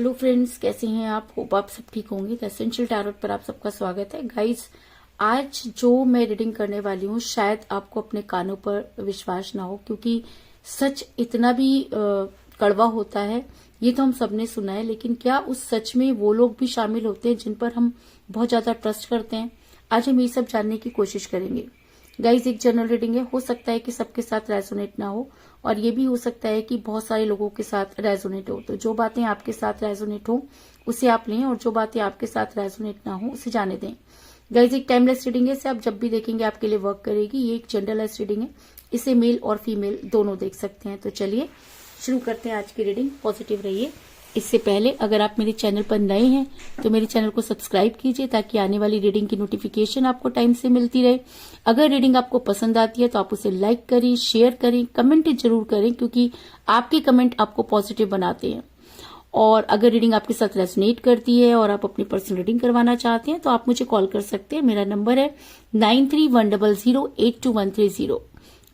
Hello friends, कैसे हैं आप? होप आप सब ठीक होंगे। द एसेंशियल टैरोट पर आप सबका स्वागत है। गाइस, आज जो मैं रीडिंग करने वाली हूँ शायद आपको अपने कानों पर विश्वास ना हो, क्योंकि सच इतना भी कड़वा होता है ये तो हम सबने सुना है, लेकिन क्या उस सच में वो लोग भी शामिल होते हैं जिन पर हम बहुत ज्यादा ट्रस्ट करते हैं? आज हम ये सब जानने की कोशिश करेंगे। गाइज, एक जनरल रीडिंग है, हो सकता है कि सबके साथ रेजोनेट ना हो, और ये भी हो सकता है कि बहुत सारे लोगों के साथ रेजोनेट हो। तो जो बातें आपके साथ रेजोनेट हो उसे आप लें, और जो बातें आपके साथ रेजोनेट ना हो उसे जाने दें। गाइज, एक टाइमलेस रीडिंग है, इसे आप जब भी देखेंगे आपके लिए वर्क करेगी। ये एक जनरलाइज रीडिंग है, इसे मेल और फीमेल दोनों देख सकते हैं। तो चलिए शुरू करते हैं आज की रीडिंग। पॉजिटिव रहिए। इससे पहले अगर आप मेरे चैनल पर नए हैं तो मेरे चैनल को सब्सक्राइब कीजिए, ताकि आने वाली रीडिंग की नोटिफिकेशन आपको टाइम से मिलती रहे। अगर रीडिंग आपको पसंद आती है तो आप उसे लाइक करें, शेयर करें, कमेंट जरूर करें, क्योंकि आपके कमेंट आपको पॉजिटिव बनाते हैं। और अगर रीडिंग आपके साथ रेजोनेट करती है और आप अपनी पर्सनल रीडिंग करवाना चाहते हैं तो आप मुझे कॉल कर सकते हैं। मेरा नंबर है 9310082130।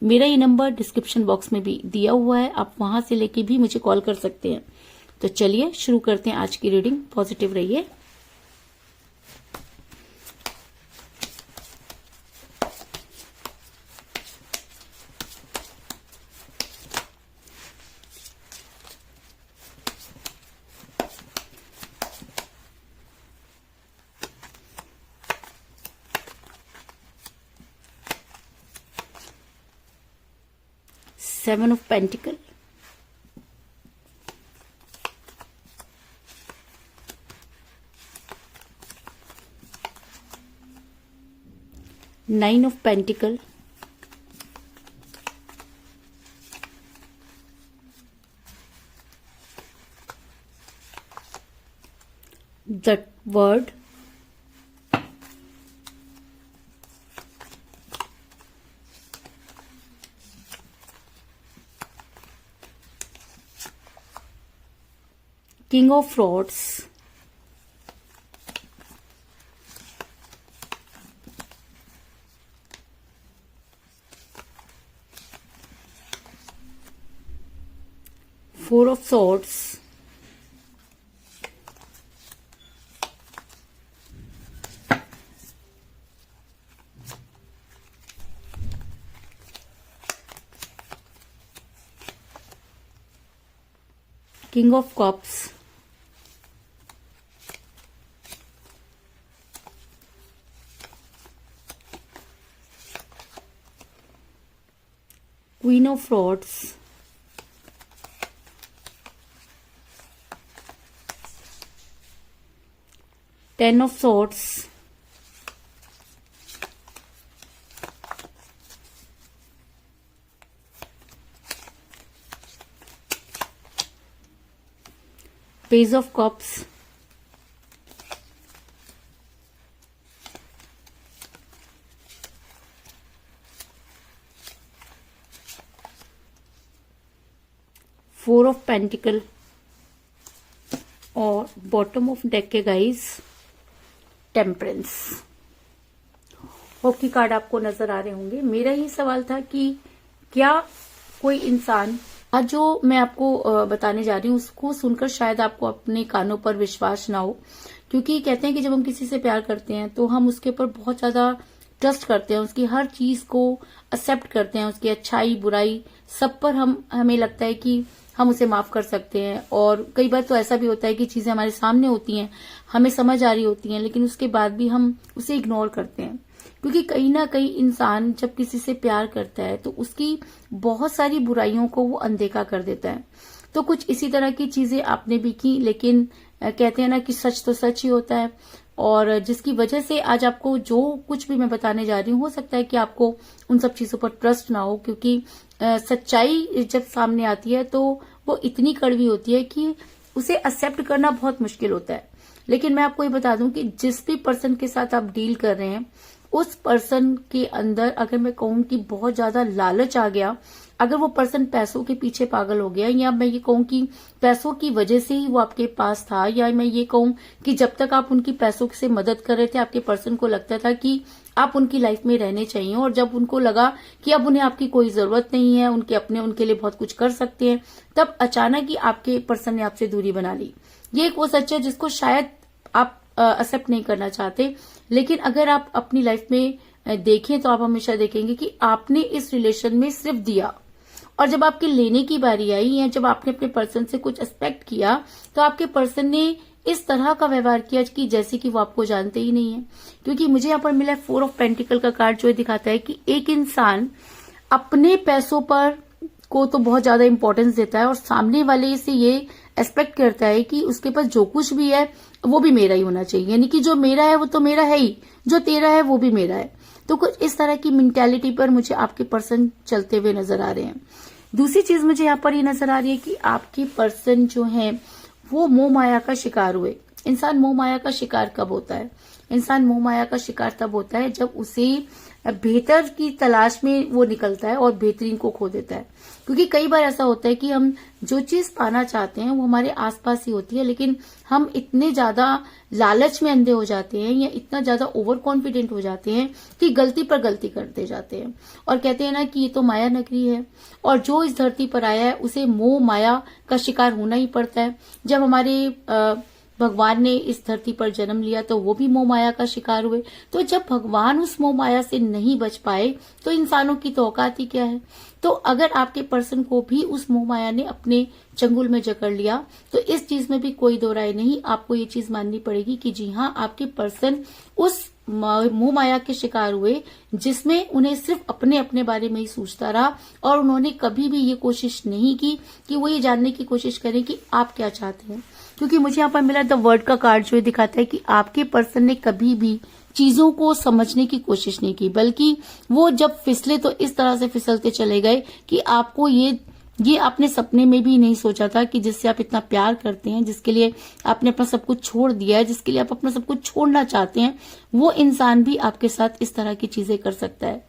मेरा ये नंबर डिस्क्रिप्शन बॉक्स में भी दिया हुआ है, आप वहां से लेके भी मुझे कॉल कर सकते हैं। तो चलिए शुरू करते हैं आज की रीडिंग। पॉजिटिव रहिए। Seven of pentacle, nine of pentacle, the word, king of rods, four of swords, king of cups, queen of rods, ten of swords, page of cups, four of pentacle, और bottom of deck के guys temperance. Hope की card आपको नजर आ रहे होंगे। मेरा ये सवाल था कि क्या कोई इंसान, आज जो मैं आपको बताने जा रही हूँ उसको सुनकर शायद आपको अपने कानों पर विश्वास ना हो, क्योंकि कहते हैं कि जब हम किसी से प्यार करते हैं तो हम उसके ऊपर बहुत ज्यादा ट्रस्ट करते हैं, उसकी हर चीज को एक्सेप्ट करते हैं, उसकी अच्छाई बुराई सब पर हमें लगता है कि हम उसे माफ कर सकते हैं। और कई बार तो ऐसा भी होता है कि चीजें हमारे सामने होती हैं, हमें समझ आ रही होती हैं, लेकिन उसके बाद भी हम उसे इग्नोर करते हैं, क्योंकि कहीं ना कहीं इंसान जब किसी से प्यार करता है तो उसकी बहुत सारी बुराइयों को वो अनदेखा कर देता है। तो कुछ इसी तरह की चीजें आपने भी की, लेकिन कहते हैं ना कि सच तो सच ही होता है। और जिसकी वजह से आज आपको जो कुछ भी मैं बताने जा रही हूँ, हो सकता है कि आपको उन सब चीजों पर ट्रस्ट ना हो, क्योंकि सच्चाई जब सामने आती है तो वो इतनी कड़वी होती है कि उसे एक्सेप्ट करना बहुत मुश्किल होता है। लेकिन मैं आपको ये बता दूं कि जिस भी पर्सन के साथ आप डील कर रहे हैं उस पर्सन के अंदर अगर मैं कहूं कि बहुत ज्यादा लालच आ गया, अगर वो पर्सन पैसों के पीछे पागल हो गया, या मैं ये कहूं कि पैसों की वजह से ही वो आपके पास था, या मैं ये कहूं कि जब तक आप उनकी पैसों से मदद कर रहे थे आपके पर्सन को लगता था कि आप उनकी लाइफ में रहने चाहिए, और जब उनको लगा कि अब उन्हें आपकी कोई जरूरत नहीं है, उनके लिए बहुत कुछ कर सकते हैं, तब अचानक ही आपके पर्सन ने आपसे दूरी बना ली। ये एक वो सच है जिसको शायद आप एक्सेप्ट नहीं करना चाहते, लेकिन अगर आप अपनी लाइफ में देखें तो आप हमेशा देखेंगे कि आपने इस रिलेशन में सिर्फ दिया, और जब आपके लेने की बारी आई या जब आपने अपने पर्सन से कुछ एक्सपेक्ट किया तो आपके पर्सन ने इस तरह का व्यवहार किया कि जैसे कि वो आपको जानते ही नहीं है। क्योंकि मुझे यहाँ पर मिला 4 ऑफ पेंटिकल का कार्ड, जो दिखाता है कि एक इंसान अपने पैसों पर को तो बहुत ज्यादा इंपॉर्टेंस देता है और सामने वाले से ये एक्सपेक्ट करता है कि उसके पास जो कुछ भी है वो भी मेरा ही होना चाहिए, यानी कि जो मेरा है वो तो मेरा है ही, जो तेरा है वो भी मेरा है। तो कुछ इस तरह की मेंटालिटी पर मुझे आपके पर्सन चलते हुए नजर आ रहे हैं। दूसरी चीज मुझे यहाँ पर ये नजर आ रही है कि आपके पर्सन जो है वो मोह माया का शिकार हुए। इंसान मोह माया का शिकार कब होता है? इंसान मोह माया का शिकार तब होता है जब उसे बेहतर की तलाश में वो निकलता है और बेहतरीन को खो देता है। क्योंकि कई बार ऐसा होता है कि हम जो चीज पाना चाहते हैं वो हमारे आसपास ही होती है, लेकिन हम इतने ज्यादा लालच में अंधे हो जाते हैं या इतना ज्यादा ओवर कॉन्फिडेंट हो जाते हैं कि गलती पर गलती करते जाते हैं और कहते हैं ना कि ये तो माया नगरी है, और जो इस धरती पर आया है उसे मोह माया का शिकार होना ही पड़ता है। जब हमारे भगवान ने इस धरती पर जन्म लिया तो वो भी मोह माया का शिकार हुए। तो जब भगवान उस मोह माया से नहीं बच पाए तो इंसानों की तो औकात ही क्या है। तो अगर आपके पर्सन को भी उस मोह माया ने अपने चंगुल में जकड़ लिया तो इस चीज में भी कोई दो राय नहीं, आपको ये चीज माननी पड़ेगी कि जी हाँ, आपके पर्सन उस मोह माया के शिकार हुए जिसमें उन्हें सिर्फ अपने अपने बारे में ही सोचता रहा, और उन्होंने कभी भी ये कोशिश नहीं की कि वो ये जानने की कोशिश करें कि आप क्या चाहते हैं। क्योंकि मुझे यहाँ पर मिला द वर्ड का कार्ड, जो दिखाता है कि आपके पर्सन ने कभी भी चीजों को समझने की कोशिश नहीं की, बल्कि वो जब फिसले तो इस तरह से फिसलते चले गए कि आपको ये आपने सपने में भी नहीं सोचा था कि जिससे आप इतना प्यार करते हैं, जिसके लिए आपने अपना सब कुछ छोड़ दिया है, जिसके लिए आप अपना सब कुछ छोड़ना चाहते हैं, वो इंसान भी आपके साथ इस तरह की चीजें कर सकता है।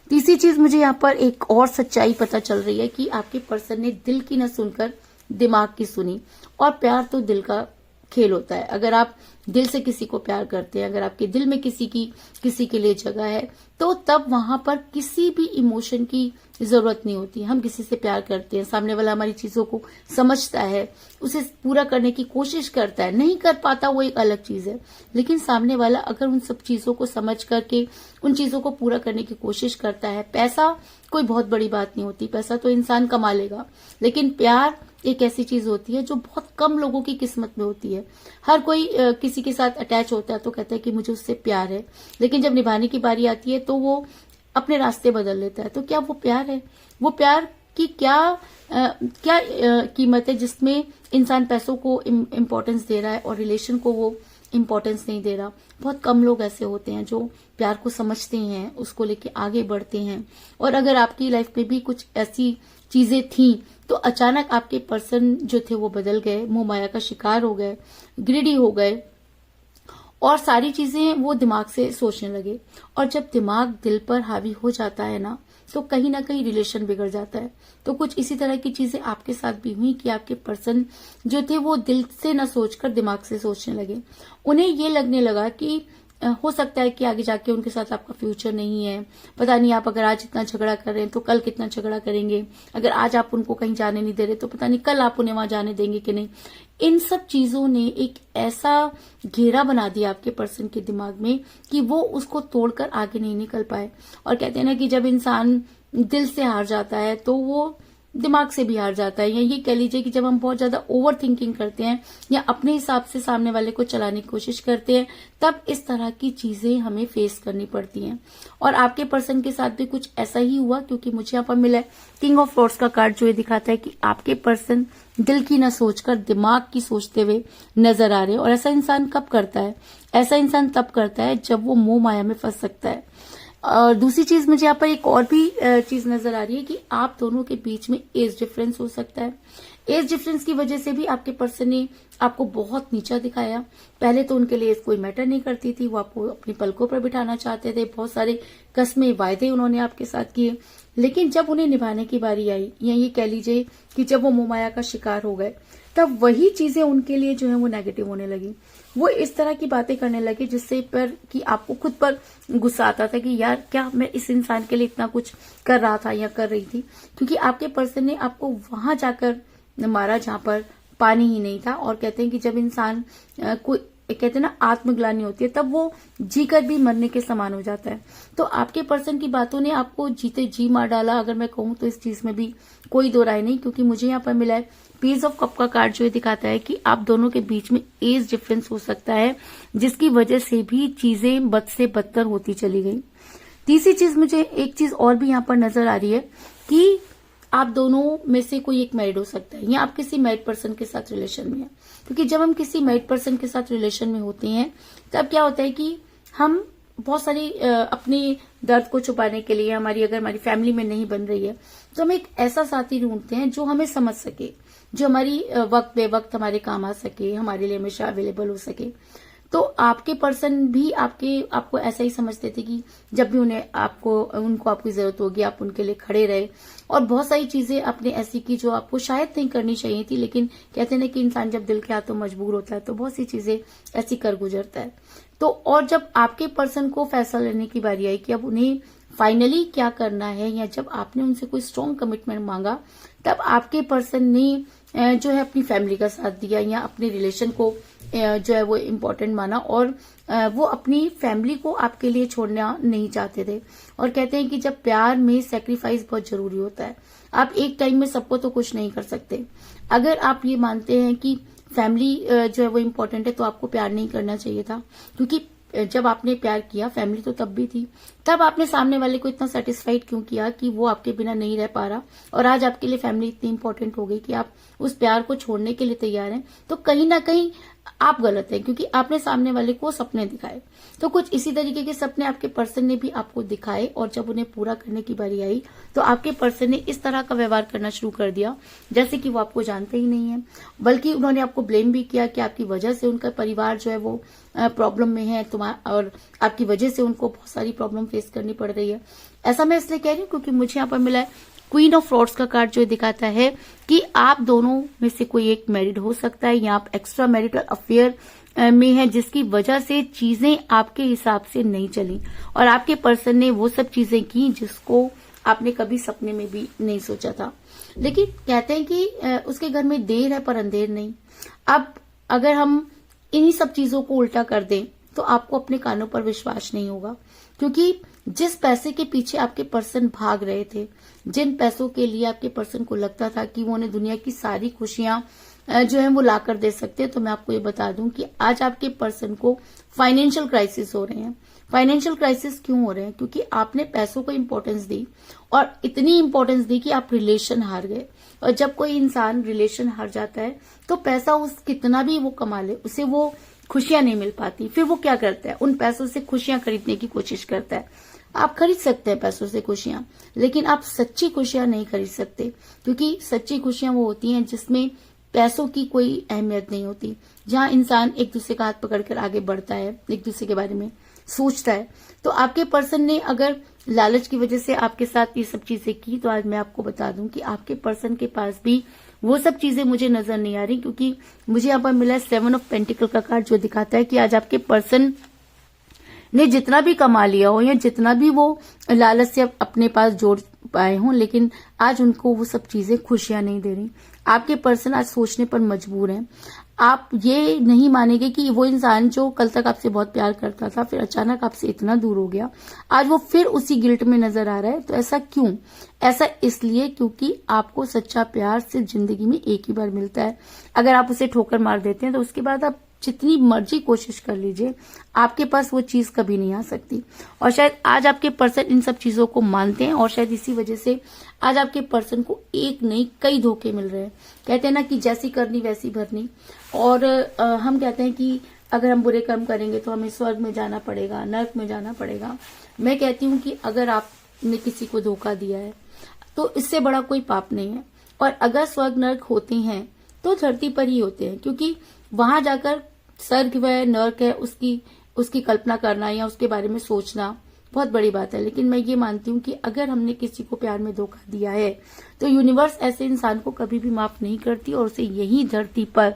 तीसरी चीज मुझे यहाँ पर एक और सच्चाई पता चल रही है कि आपके पर्सन ने दिल की न सुनकर दिमाग की सुनी, और प्यार तो दिल का खेल होता है। अगर आप दिल से किसी को प्यार करते हैं, अगर आपके दिल में किसी के लिए जगह है, तो तब वहां पर किसी भी इमोशन की जरूरत नहीं होती। हम किसी से प्यार करते हैं, सामने वाला हमारी चीजों को समझता है, उसे पूरा करने की कोशिश करता है, नहीं कर पाता वो एक अलग चीज है, लेकिन सामने वाला अगर उन सब चीजों को समझ करके उन चीजों को पूरा करने की कोशिश करता है। पैसा कोई बहुत बड़ी बात नहीं होती, पैसा तो इंसान कमा लेगा, लेकिन प्यार एक ऐसी चीज होती है जो बहुत कम लोगों की किस्मत में होती है। हर कोई किसी के साथ अटैच होता है तो कहता है कि मुझे उससे प्यार है, लेकिन जब निभाने की बारी आती है तो वो अपने रास्ते बदल लेता है। तो क्या वो प्यार है? वो प्यार की क्या कीमत है जिसमें इंसान पैसों को इम्पोर्टेंस दे रहा है और रिलेशन को वो इम्पोर्टेंस नहीं दे रहा। बहुत कम लोग ऐसे होते हैं जो प्यार को समझते हैं, उसको लेके आगे बढ़ते हैं। और अगर आपकी लाइफ में भी कुछ ऐसी चीजें थी तो अचानक आपके पर्सन जो थे वो बदल गए, मोह माया का शिकार हो गए, ग्रीडी हो गए, और सारी चीजें वो दिमाग से सोचने लगे। और जब दिमाग दिल पर हावी हो जाता है ना, तो कहीं ना कहीं रिलेशन बिगड़ जाता है। तो कुछ इसी तरह की चीजें आपके साथ भी हुई कि आपके पर्सन जो थे वो दिल से न सोचकर दिमाग से सोचने लगे। उन्हें ये लगने लगा कि हो सकता है कि आगे जाके उनके साथ आपका फ्यूचर नहीं है। पता नहीं, आप अगर आज इतना झगड़ा कर रहे हैं तो कल कितना झगड़ा करेंगे। अगर आज आप उनको कहीं जाने नहीं दे रहे तो पता नहीं कल आप उन्हें वहां जाने देंगे कि नहीं। इन सब चीजों ने एक ऐसा घेरा बना दिया आपके पर्सन के दिमाग में कि वो उसको तोड़कर आगे नहीं निकल पाए। और कहते हैं ना कि जब इंसान दिल से हार जाता है तो वो दिमाग से भी हार जाता है, या ये कह लीजिए कि जब हम बहुत ज्यादा ओवर थिंकिंग करते हैं या अपने हिसाब से सामने वाले को चलाने की कोशिश करते हैं, तब इस तरह की चीजें हमें फेस करनी पड़ती हैं। और आपके पर्सन के साथ भी कुछ ऐसा ही हुआ, क्योंकि मुझे यहाँ पर मिला है किंग ऑफ स्वॉर्ड्स का कार्ड, जो ये दिखाता है कि आपके पर्सन दिल की न सोचकर दिमाग की सोचते हुए नजर आ रहे हैं। और ऐसा इंसान कब करता है? ऐसा इंसान तब करता है जब वो मोह माया में फंस सकता है। और दूसरी चीज मुझे यहाँ पर एक और भी चीज नजर आ रही है कि आप दोनों के बीच में एज डिफरेंस हो सकता है। एज डिफरेंस की वजह से भी आपके पर्सन ने आपको बहुत नीचा दिखाया। पहले तो उनके लिए कोई मैटर नहीं करती थी, वो आपको अपनी पलकों पर बिठाना चाहते थे, बहुत सारे कस्में वायदे उन्होंने आपके साथ किए। लेकिन जब उन्हें निभाने की बारी आई, या ये कह लीजिए कि जब वो मोहमाया का शिकार हो गए, तब वही चीजें उनके लिए जो है वो नेगेटिव होने लगी। वो इस तरह की बातें करने लगे जिससे पर कि आपको खुद पर गुस्सा आता था कि यार क्या मैं इस इंसान के लिए इतना कुछ कर रहा था या कर रही थी, क्योंकि आपके पर्सन ने आपको वहां जाकर मारा जहां पर पानी ही नहीं था। और कहते हैं कि जब इंसान कोई कहते हैं ना आत्मग्लानि होती है, तब वो जीकर भी मरने के समान हो जाता है। तो आपके पर्सन की बातों ने आपको जीते जी मार डाला, अगर मैं कहूं तो इस चीज में भी कोई दो राय नहीं। क्योंकि मुझे यहाँ पर मिला है पीस ऑफ कप का कार्ड, जो ये दिखाता है कि आप दोनों के बीच में एज डिफरेंस हो सकता है, जिसकी वजह से भी चीजें बद से बदतर होती चली गई। तीसरी चीज, मुझे एक चीज और भी यहाँ पर नजर आ रही है कि आप दोनों में से कोई एक मैरिड हो सकता है, या आप किसी मैरिड पर्सन के साथ रिलेशन में है। क्योंकि जब हम किसी मैरिड पर्सन के साथ रिलेशन में होते हैं, तब क्या होता है कि हम बहुत सारी अपने दर्द को छुपाने के लिए, अगर हमारी फैमिली में नहीं बन रही है, तो हम एक ऐसा साथी ढूंढते हैं जो हमें समझ सके, जो हमारी वक्त बेवक्त हमारे काम आ सके, हमारे लिए हमेशा अवेलेबल हो सके। तो आपके पर्सन भी आपको ऐसा ही समझते थे कि जब भी उनको आपकी जरूरत होगी, आप उनके लिए खड़े रहे। और बहुत सारी चीजें आपने ऐसी की जो आपको शायद नहीं करनी चाहिए थी, लेकिन कहते हैं कि इंसान जब दिल के हाथों मजबूर होता है तो बहुत सी चीजें ऐसी कर गुजरता है। तो और जब आपके पर्सन को फैसला लेने की बारी आई कि अब उन्हें फाइनली क्या करना है, या जब आपने उनसे कोई स्ट्रॉन्ग कमिटमेंट मांगा, तब आपके पर्सन ने जो है अपनी फैमिली का साथ दिया, या अपने रिलेशन को जो है वो इम्पोर्टेंट माना, और वो अपनी फैमिली को आपके लिए छोड़ना नहीं चाहते थे। और कहते हैं कि जब प्यार में सेक्रीफाइस बहुत जरूरी होता है, आप एक टाइम में सबको तो कुछ नहीं कर सकते। अगर आप ये मानते हैं कि फैमिली जो है वो इम्पोर्टेंट है, तो आपको प्यार नहीं करना चाहिए था। क्योंकि जब आपने प्यार किया, फैमिली तो तब भी थी, तब आपने सामने वाले को इतना सेटिस्फाइड क्यों किया कि वो आपके बिना नहीं रह पा रहा, और आज आपके लिए फैमिली इतनी इंपॉर्टेंट हो गई कि आप उस प्यार को छोड़ने के लिए तैयार हैं। तो कहीं ना कहीं आप गलत हैं, क्योंकि आपने सामने वाले को सपने दिखाए। तो कुछ इसी तरीके के सपने आपके पर्सन ने भी आपको दिखाए, और जब उन्हें पूरा करने की बारी आई, तो आपके पर्सन ने इस तरह का व्यवहार करना शुरू कर दिया जैसे कि वो आपको जानते ही नहीं है। बल्कि उन्होंने आपको ब्लेम भी किया कि आपकी वजह से उनका परिवार जो है वो प्रॉब्लम में है, और आपकी वजह से उनको बहुत सारी प्रॉब्लम फेस करनी पड़ रही है। ऐसा मैं इसलिए कह रही हूँ क्योंकि मुझे यहाँ पर मिला है क्वीन ऑफ फ्रॉड्स का कार्ड, जो दिखाता है कि आप दोनों में से कोई एक मैरिड हो सकता है, या आप एक्स्ट्रा मैरिटल अफेयर में है, जिसकी वजह से चीजें आपके हिसाब से नहीं चली, और आपके पर्सन ने वो सब चीजें की जिसको आपने कभी सपने में भी नहीं सोचा था। लेकिन कहते हैं कि उसके घर में देर है पर अंधेर नहीं। अब अगर हम इन्हीं सब चीजों को उल्टा कर दें, तो आपको अपने कानों पर विश्वास नहीं होगा। क्योंकि जिस पैसे के पीछे आपके पर्सन भाग रहे थे, जिन पैसों के लिए आपके पर्सन को लगता था कि वो उन्हें दुनिया की सारी खुशियां जो है वो लाकर दे सकते हैं, तो मैं आपको ये बता दूं कि आज आपके पर्सन को फाइनेंशियल क्राइसिस हो रहे हैं। फाइनेंशियल क्राइसिस क्यों हो रहे हैं? क्योंकि आपने पैसों को इंपॉर्टेंस दी, और इतनी इंपॉर्टेंस दी कि आप रिलेशन हार गए। और जब कोई इंसान रिलेशन हार जाता है, तो पैसा कितना भी वो कमा ले, उसे वो खुशियां नहीं मिल पाती। फिर वो क्या करता है? उन पैसों से खुशियां खरीदने की कोशिश करता है। आप खरीद सकते हैं पैसों से खुशियां, लेकिन आप सच्ची खुशियां नहीं खरीद सकते। क्योंकि सच्ची खुशियां वो होती हैं जिसमें पैसों की कोई अहमियत नहीं होती, जहां इंसान एक दूसरे का हाथ पकड़कर आगे बढ़ता है, एक दूसरे के बारे में सोचता है। तो आपके पर्सन ने अगर लालच की वजह से आपके साथ ये सब चीजें की, तो आज मैं आपको बता दूं कि आपके पर्सन के पास भी वो सब चीजें मुझे नजर नहीं आ रही। क्योंकि मुझे यहाँ पर मिला है 7 ऑफ पेंटिकल का कार्ड, जो दिखाता है कि आज आपके पर्सन ने जितना भी कमा लिया हो, या जितना भी वो लालच से अपने पास जोड़ पाए हों, लेकिन आज उनको वो सब चीजें खुशियां नहीं दे रही। आपके पर्सन आज सोचने पर मजबूर हैं। आप ये नहीं मानेंगे कि वो इंसान जो कल तक आपसे बहुत प्यार करता था, फिर अचानक आपसे इतना दूर हो गया, आज वो फिर उसी गिल्ट में नजर आ रहा है। तो ऐसा क्यों? ऐसा इसलिए क्योंकि आपको सच्चा प्यार सिर्फ जिंदगी में एक ही बार मिलता है। अगर आप उसे ठोकर मार देते हैं, तो उसके बाद आप जितनी मर्जी कोशिश कर लीजिए, आपके पास वो चीज कभी नहीं आ सकती। और शायद आज आपके पर्सन इन सब चीजों को मानते हैं, और शायद इसी वजह से आज आपके पर्सन को एक नहीं कई धोखे मिल रहे हैं। कहते हैं ना कि जैसी करनी वैसी भरनी। और हम कहते हैं कि अगर हम बुरे कर्म करेंगे तो हमें स्वर्ग में जाना पड़ेगा, नर्क में जाना पड़ेगा। मैं कहती हूँ कि अगर आपने किसी को धोखा दिया है, तो इससे बड़ा कोई पाप नहीं है। और अगर स्वर्ग नर्क होते हैं तो धरती पर ही होते हैं, क्योंकि वहां जाकर स्वर्ग है नर्क है उसकी कल्पना करना या उसके बारे में सोचना बहुत बड़ी बात है। लेकिन मैं ये मानती हूँ कि अगर हमने किसी को प्यार में धोखा दिया है तो यूनिवर्स ऐसे इंसान को कभी भी माफ नहीं करती और उसे यही धरती पर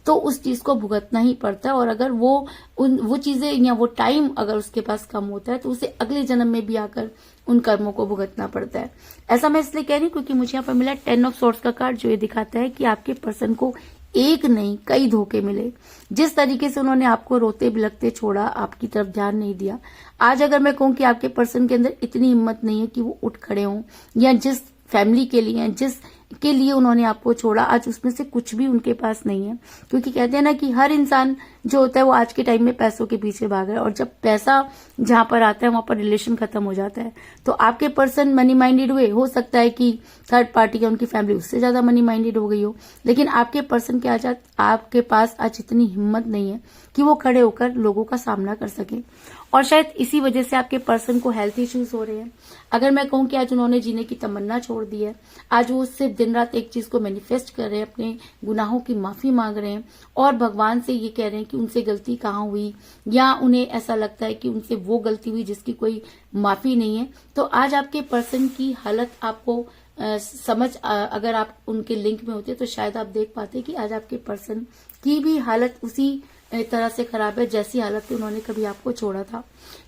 तो उस चीज को भुगतना ही पड़ता है। और अगर वो चीजें या वो टाइम अगर उसके पास कम होता है तो उसे अगले जन्म में भी आकर उन कर्मों को भुगतना पड़ता है। ऐसा मैं इसलिए कह रही हूँ क्योंकि मुझे यहाँ पर मिला 10 ऑफ सॉर्ड्स का कार्ड, जो ये दिखाता है कि आपके पर्सन को एक नहीं कई धोखे मिले। जिस तरीके से उन्होंने आपको रोते बिलखते छोड़ा, आपकी तरफ ध्यान नहीं दिया, आज अगर मैं कहूं कि आपके पर्सन के अंदर इतनी हिम्मत नहीं है कि वो उठ खड़े हों, या जिस फैमिली के लिए जिस के लिए उन्होंने आपको छोड़ा आज उसमें से कुछ भी उनके पास नहीं है। क्योंकि कहते हैं ना कि हर इंसान जो होता है वो आज के टाइम में पैसों के पीछे भाग रहा है, और जब पैसा जहां पर आता है वहां पर रिलेशन खत्म हो जाता है। तो आपके पर्सन मनी माइंडेड हुए, हो सकता है कि थर्ड पार्टी या उनकी फैमिली उससे ज्यादा मनी माइंडेड हो गई हो, लेकिन आपके पर्सन के आज आपके पास आज इतनी हिम्मत नहीं है कि वो खड़े होकर लोगों का सामना कर सके। और शायद इसी वजह से आपके पर्सन को हेल्थ इश्यूज हो रहे हैं। अगर मैं कहूं कि आज उन्होंने जीने की तमन्ना छोड़ दी है, आज वो सिर्फ दिन रात एक चीज को मैनिफेस्ट कर रहे हैं, अपने गुनाहों की माफी मांग रहे हैं और भगवान से ये कह रहे हैं कि उनसे गलती कहाँ हुई, या उन्हें ऐसा लगता है कि उनसे वो गलती हुई जिसकी कोई माफी नहीं है। तो आज आपके पर्सन की हालत आपको अगर आप उनके लिंक में होते तो शायद आप देख पाते कि आज आपके पर्सन की भी हालत उसी तरह से खराब है जैसी हालत में उन्होंने कभी आपको छोड़ा था।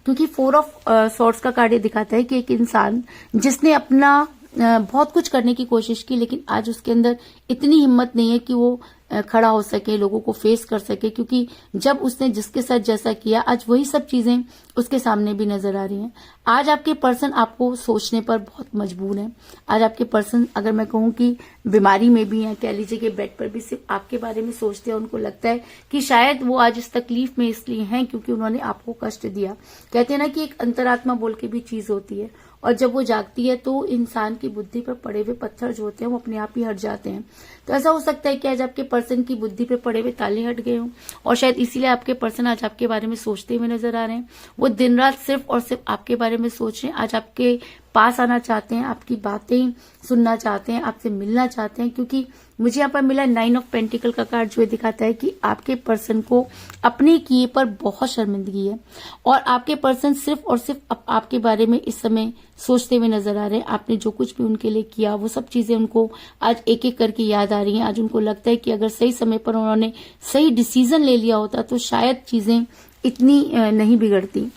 क्योंकि 4 ऑफ सॉर्ड्स का कार्ड दिखाता है कि एक इंसान जिसने अपना बहुत कुछ करने की कोशिश की, लेकिन आज उसके अंदर इतनी हिम्मत नहीं है कि वो खड़ा हो सके, लोगों को फेस कर सके, क्योंकि जब उसने जिसके साथ जैसा किया आज वही सब चीजें उसके सामने भी नजर आ रही हैं। आज आपके पर्सन आपको सोचने पर बहुत मजबूर है। आज आपके पर्सन अगर मैं कहूं कि बीमारी में भी है, कह लीजिए कि बेड पर भी सिर्फ आपके बारे में सोचते हैं। उनको लगता है कि शायद वो आज इस तकलीफ में इसलिए हैं क्योंकि उन्होंने आपको कष्ट दिया। कहते हैं ना कि एक अंतरात्मा बोल के भी चीज होती है, और जब वो जागती है तो इंसान की बुद्धि पर पड़े हुए पत्थर जो होते हैं वो अपने आप ही हट जाते हैं। तो ऐसा हो सकता है कि आज आपके पर्सन की बुद्धि पे पड़े हुए ताले हट गए हों, और शायद इसीलिए आपके पर्सन आज आपके बारे में सोचते हुए नजर आ रहे हैं। वो दिन रात सिर्फ और सिर्फ आपके बारे में सोच रहे हैं। आज आपके पास आना चाहते हैं, आपकी बातें सुनना चाहते हैं, आपसे मिलना चाहते हैं। क्योंकि मुझे यहाँ पर मिला 9 ऑफ पेंटिकल का कार्ड, जो दिखाता है कि आपके पर्सन को अपने किए पर बहुत शर्मिंदगी है, और आपके पर्सन सिर्फ और सिर्फ आपके बारे में इस समय सोचते हुए नजर आ रहे हैं। आपने जो कुछ भी उनके लिए किया वो सब चीजें उनको आज एक एक करके याद आ रही हैं। आज उनको लगता है कि अगर सही समय पर उन्होंने सही डिसीजन ले लिया होता तो शायद चीजें इतनी नहीं बिगड़ती।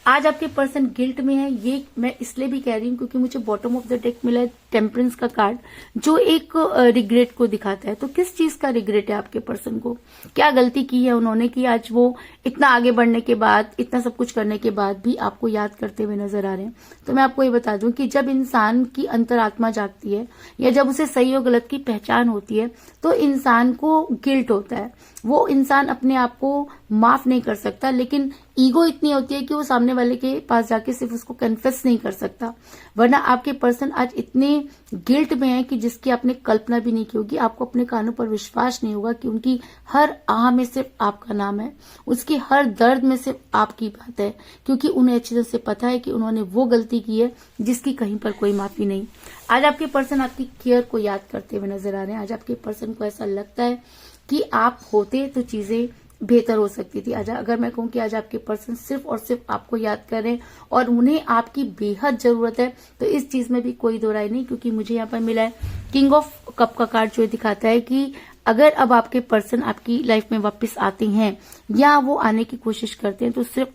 आज आपके पर्सन गिल्ट में है। ये मैं इसलिए भी कह रही हूँ क्योंकि मुझे बॉटम ऑफ द डेक मिला है टेम्परेंस का कार्ड, जो एक रिग्रेट को दिखाता है। तो किस चीज का रिग्रेट है आपके पर्सन को? क्या गलती की है उन्होंने कि आज वो इतना आगे बढ़ने के बाद, इतना सब कुछ करने के बाद भी आपको याद करते हुए नजर आ रहे हैं? तो मैं आपको ये बता दूं कि जब इंसान की अंतरात्मा जागती है या जब उसे सही और गलत की पहचान होती है तो इंसान को गिल्ट होता है। वो इंसान अपने आप को माफ नहीं कर सकता, लेकिन ईगो इतनी होती है कि वो सामने वाले के पास जाके सिर्फ उसको कन्फेस नहीं कर सकता। वरना आपके पर्सन आज इतने गिल्ट में है कि जिसकी आपने कल्पना भी नहीं की होगी। आपको अपने कानों पर विश्वास नहीं होगा कि उनकी हर आह में सिर्फ आपका नाम है, उसकी हर दर्द में सिर्फ आपकी बात है, क्योंकि उन्हें अच्छी तरह से पता है कि उन्होंने वो गलती की है जिसकी कहीं पर कोई माफी नहीं। आज आपके पर्सन आपकी केयर को याद करते हुए नजर आ रहे हैं। आज आपके पर्सन को ऐसा लगता है कि आप होते तो चीजें बेहतर हो सकती थी। आज अगर मैं कहूं कि आज आपके पर्सन सिर्फ और सिर्फ आपको याद कर रहे हैं और उन्हें आपकी बेहद जरूरत है, तो इस चीज में भी कोई दो राय नहीं। क्योंकि मुझे यहाँ पर मिला है किंग ऑफ कप का कार्ड, जो दिखाता है कि अगर अब आपके पर्सन आपकी लाइफ में वापस आते हैं या वो आने की कोशिश करते हैं तो सिर्फ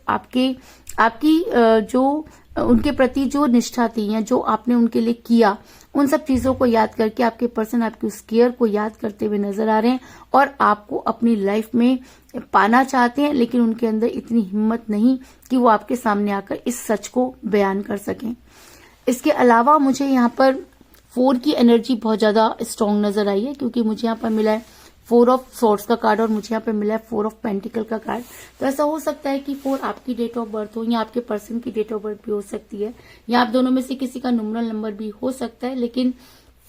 आपकी जो उनके प्रति जो निष्ठा थी या जो आपने उनके लिए किया, उन सब चीजों को याद करके आपके पर्सन आपकी उस केयर को याद करते हुए नजर आ रहे हैं और आपको अपनी लाइफ में पाना चाहते हैं। लेकिन उनके अंदर इतनी हिम्मत नहीं कि वो आपके सामने आकर इस सच को बयान कर सकें। इसके अलावा मुझे यहाँ पर 4 की एनर्जी बहुत ज्यादा स्ट्रांग नजर आई है, क्योंकि मुझे यहाँ पर मिला है 4 ऑफ सॉर्ड्स का कार्ड और मुझे यहाँ पे मिला है 4 ऑफ पेंटिकल का कार्ड। तो ऐसा हो सकता है कि 4 आपकी डेट ऑफ बर्थ हो या आपके पर्सन की डेट ऑफ बर्थ भी हो सकती है, या आप दोनों में से किसी का न्यूमरल नंबर भी हो सकता है। लेकिन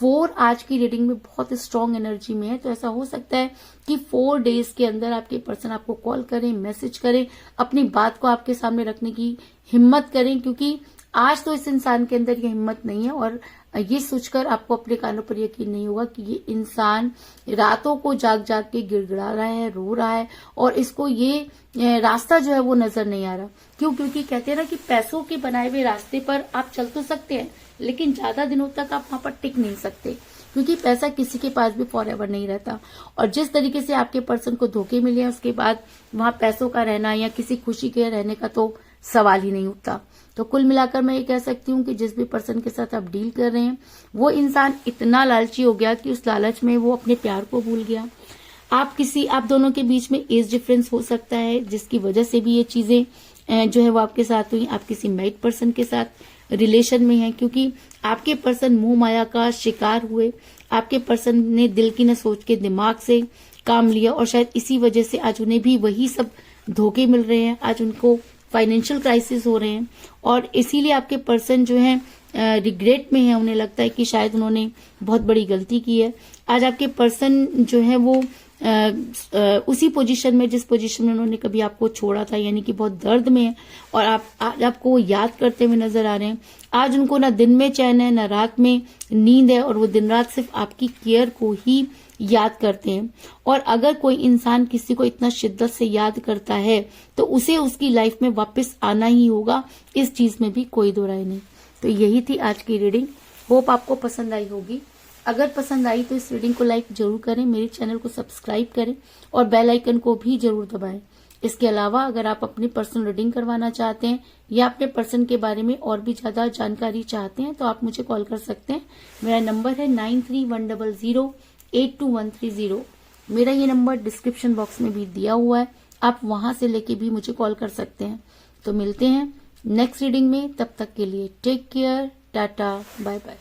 4 आज की रीडिंग में बहुत स्ट्रांग एनर्जी में है। तो ऐसा हो सकता है कि 4 डेज के अंदर आपके पर्सन आपको कॉल करें, मैसेज करें, अपनी बात को आपके सामने रखने की हिम्मत करें, क्योंकि आज तो इस इंसान के अंदर ये हिम्मत नहीं है और ये सोचकर आपको अपने कानों पर यकीन नहीं होगा कि ये इंसान रातों को जाग जाग के गिड़गिड़ा रहा है, रो रहा है और इसको ये रास्ता जो है वो नजर नहीं आ रहा। क्यों? क्योंकि कहते हैं ना कि पैसों के बनाए हुए रास्ते पर आप चल तो सकते हैं लेकिन ज्यादा दिनों तक आप वहां पर टिक नहीं सकते, क्योंकि पैसा किसी के पास भी फॉर एवर नहीं रहता। और जिस तरीके से आपके पर्सन को धोखे मिले हैं उसके बाद वहां पैसों का रहना या किसी खुशी के रहने का तो सवाल ही नहीं उठता। तो कुल मिलाकर मैं ये कह सकती हूँ कि जिस भी पर्सन के साथ आप डील कर रहे हैं वो इंसान इतना लालची हो गया कि उस लालच में वो अपने प्यार को भूल गया। आप दोनों के बीच में एज डिफरेंस हो सकता है जिसकी वजह से भी ये चीजें जो है वो आपके साथ हुई। आप किसी मैरिड पर्सन के साथ रिलेशन में हैं क्योंकि आपके पर्सन मोह माया का शिकार हुए। आपके पर्सन ने दिल की न सोच के दिमाग से काम लिया और शायद इसी वजह से आज उन्हें भी वही सब धोखे मिल रहे हैं। आज उनको फाइनेंशियल क्राइसिस हो रहे हैं और इसीलिए आपके पर्सन जो है रिग्रेट में है। उन्हें लगता है कि शायद उन्होंने बहुत बड़ी गलती की है। आज आपके पर्सन जो है वो उसी पोजीशन में जिस पोजीशन में उन्होंने कभी आपको छोड़ा था, यानी कि बहुत दर्द में है और आज आपको वो याद करते हुए नजर आ रहे हैं। आज उनको ना दिन में चैन है ना रात में नींद है और वो दिन रात सिर्फ आपकी केयर को ही याद करते हैं। और अगर कोई इंसान किसी को इतना शिद्दत से याद करता है तो उसे उसकी लाइफ में वापस आना ही होगा, इस चीज में भी कोई दो राय नहीं। तो यही थी आज की रीडिंग। होप आपको पसंद आई होगी। अगर पसंद आई तो इस रीडिंग को लाइक जरूर करें, मेरे चैनल को सब्सक्राइब करें और बेल आइकन को भी जरूर दबाएं। इसके अलावा अगर आप अपनी पर्सनल रीडिंग करवाना चाहते हैं या अपने पर्सन के बारे में और भी ज्यादा जानकारी चाहते हैं तो आप मुझे कॉल कर सकते हैं। मेरा नंबर है 9310082130। मेरा ये नंबर डिस्क्रिप्शन बॉक्स में भी दिया हुआ है, आप वहां से लेके भी मुझे कॉल कर सकते हैं। तो मिलते हैं नेक्स्ट रीडिंग में, तब तक के लिए take care, tata, bye bye.